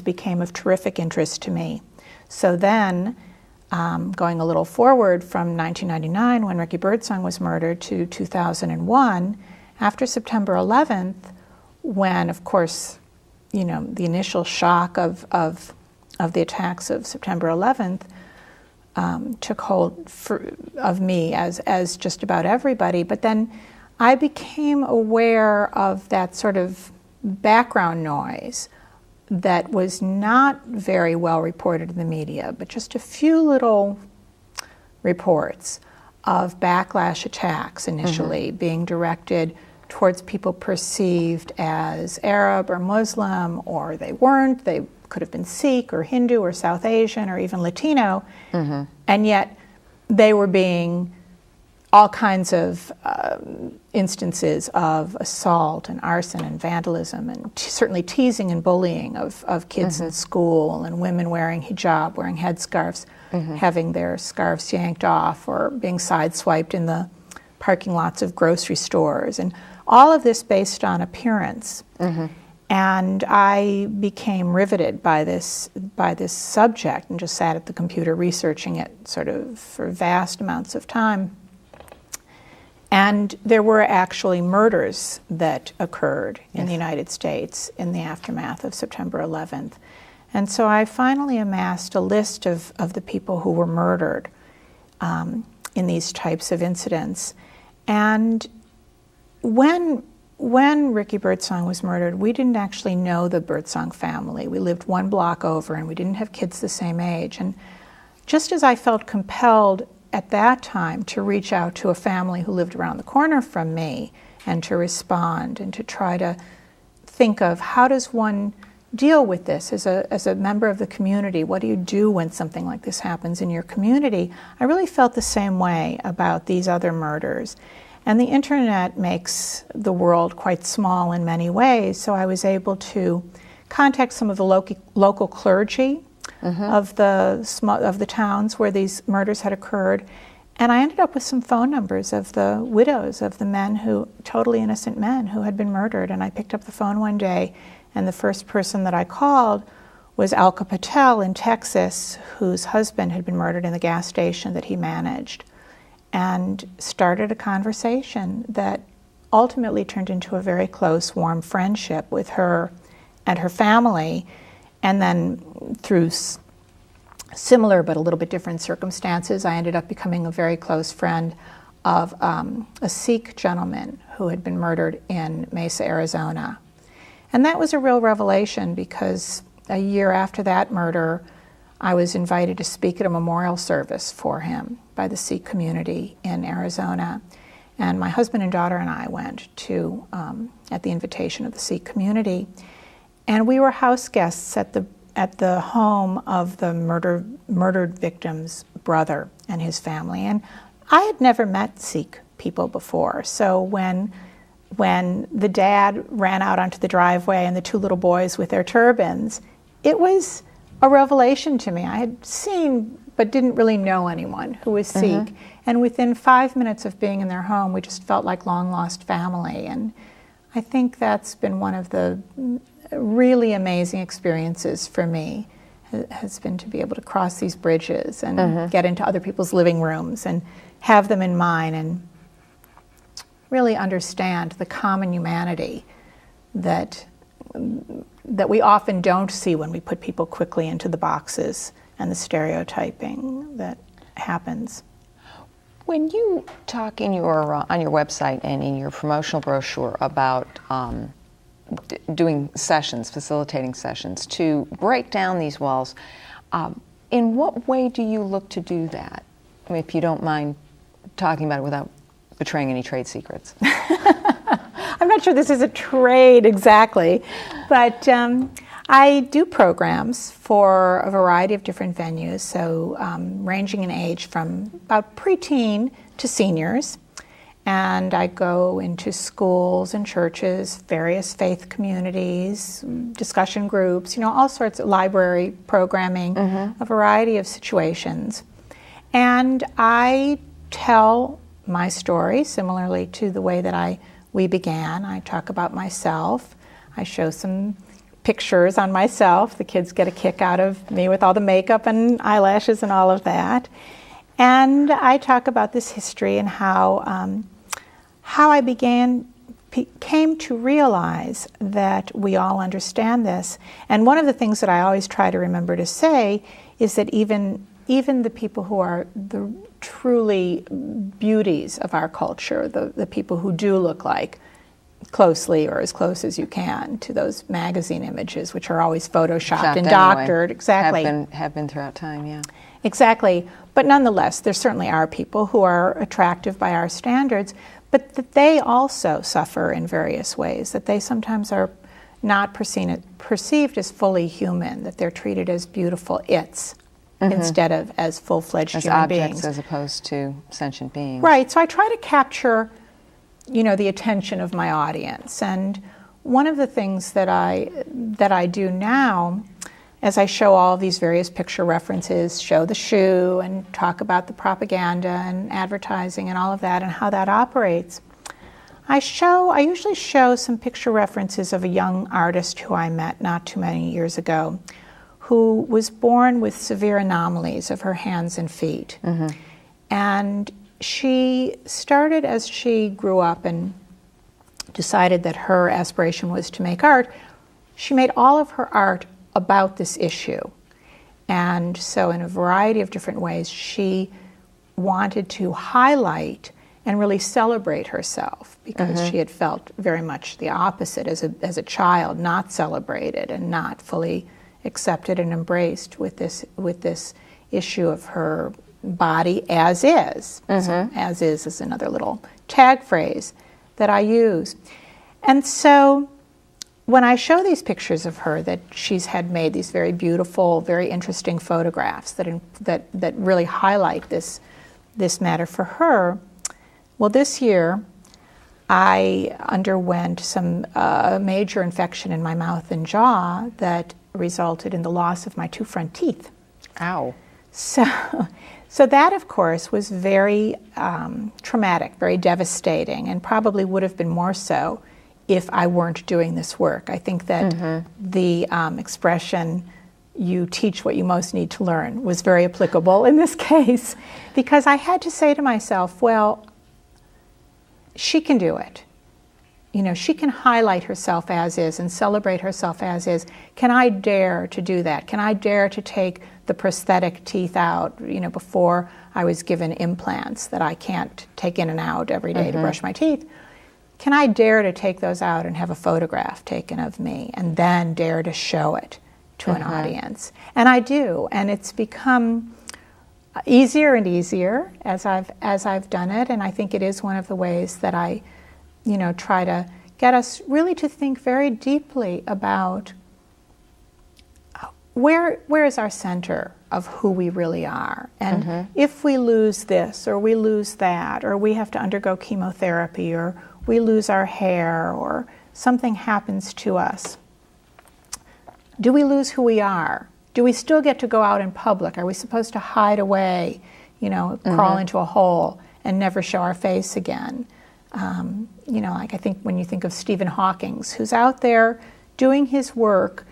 became of terrific interest to me. So then, going a little forward from 1999, when Ricky Birdsong was murdered, to 2001, after September 11th, when, of course, you know, the initial shock of the attacks of September 11th took hold of me, as just about everybody. But then I became aware of that sort of background noise that was not very well reported in the media, but just a few little reports of backlash attacks initially being directed towards people perceived as Arab or Muslim, or they weren't. They could have been Sikh or Hindu or South Asian or even Latino, and yet they were being all kinds of instances of assault and arson and vandalism, and certainly teasing and bullying of kids in school, and women wearing hijab, wearing headscarves, having their scarves yanked off, or being sideswiped in the parking lots of grocery stores, and all of this based on appearance. And I became riveted by this subject, and just sat at the computer researching it sort of for vast amounts of time. And there were actually murders that occurred in the United States in the aftermath of September 11th. And so I finally amassed a list of the people who were murdered in these types of incidents. And when Ricky Birdsong was murdered, we didn't actually know the Birdsong family. We lived one block over, and we didn't have kids the same age. And just as I felt compelled at that time to reach out to a family who lived around the corner from me and to respond and to try to think of, how does one deal with this as a member of the community? What do you do when something like this happens in your community? I really felt the same way about these other murders. And the internet makes the world quite small in many ways, so I was able to contact some of the local clergy of the towns where these murders had occurred, and I ended up with some phone numbers of the widows of the men totally innocent men who had been murdered. And I picked up the phone one day, and the first person that I called was Anya Cordell in Texas, whose husband had been murdered in the gas station that he managed, and started a conversation that ultimately turned into a very close, warm friendship with her and her family. And then through similar but a little bit different circumstances, I ended up becoming a very close friend of a Sikh gentleman who had been murdered in Mesa, Arizona. And that was a real revelation, because a year after that murder, I was invited to speak at a memorial service for him by the Sikh community in Arizona. And my husband and daughter and I went to, at the invitation of the Sikh community. And we were house guests at the home of the murdered victim's brother and his family. And I had never met Sikh people before. So when the dad ran out onto the driveway and the two little boys with their turbans, it was a revelation to me. I had seen but didn't really know anyone who was Sikh. And within 5 minutes of being in their home, we just felt like long-lost family. And I think that's been one of the really amazing experiences for me, has been to be able to cross these bridges and get into other people's living rooms and have them in mine, and really understand the common humanity that we often don't see when we put people quickly into the boxes and the stereotyping that happens. When you talk in your on your website and in your promotional brochure about doing sessions, facilitating sessions to break down these walls, in what way do you look to do that? I mean, if you don't mind talking about it without betraying any trade secrets. I'm not sure this is a trade exactly, but I do programs for a variety of different venues, so ranging in age from about preteen to seniors. And I go into schools and churches, various faith communities, discussion groups, all sorts of library programming, a variety of situations. And I tell my story similarly to the way that we began. I talk about myself. I show some pictures on myself. The kids get a kick out of me with all the makeup and eyelashes and all of that. And I talk about this history and how I came to realize that we all understand this. And one of the things that I always try to remember to say is that even the people who are the truly beauties of our culture, the people who do look like closely or as close as you can to those magazine images, which are always photoshopped and doctored. Anyway. Exactly. Have been throughout time, yeah. Exactly. But nonetheless, there certainly are people who are attractive by our standards, but that they also suffer in various ways, that they sometimes are not perceived as fully human, that they're treated as beautiful its instead of as full-fledged human beings. As opposed to sentient beings. Right. So I try to capture, the attention of my audience. And one of the things that I do now, as I show all of these various picture references, show the shoe and talk about the propaganda and advertising and all of that and how that operates, I usually show some picture references of a young artist who I met not too many years ago, who was born with severe anomalies of her hands and feet. And she started, as she grew up and decided that her aspiration was to make art, she made all of her art about this issue. And so in a variety of different ways, she wanted to highlight and really celebrate herself, because she had felt very much the opposite as a child, not celebrated and not fully accepted and embraced with this issue of her body as is. So as is another little tag phrase that I use. And so when I show these pictures of her that she's had made, these very beautiful, very interesting photographs that really highlight this matter for her, well, this year I underwent some major infection in my mouth and jaw that resulted in the loss of my 2 front teeth. Ow. So that, of course, was very traumatic, very devastating, and probably would have been more so if I weren't doing this work. I think that the expression, you teach what you most need to learn, was very applicable in this case, because I had to say to myself, well, she can do it. She can highlight herself as is and celebrate herself as is. Can I dare to do that? Can I dare to take the prosthetic teeth out, before I was given implants that I can't take in and out every day to brush my teeth? Can I dare to take those out and have a photograph taken of me and then dare to show it to an audience? And I do, and it's become easier and easier as I've done it, and I think it is one of the ways that I try to get us really to think very deeply about where is our center of who we really are. And if we lose this or we lose that, or we have to undergo chemotherapy, or we lose our hair, or something happens to us, do we lose who we are? Do we still get to go out in public? Are we supposed to hide away, crawl into a hole and never show our face again? Like I think when you think of Stephen Hawking, who's out there doing his work,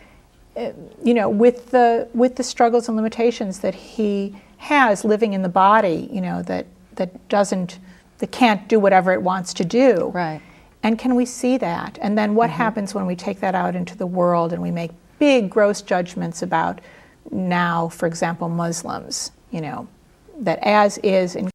with the struggles and limitations that he has living in the body, that can't do whatever it wants to do. Right. And can we see that? And then what happens when we take that out into the world and we make big, gross judgments about now, for example, Muslims, that as is in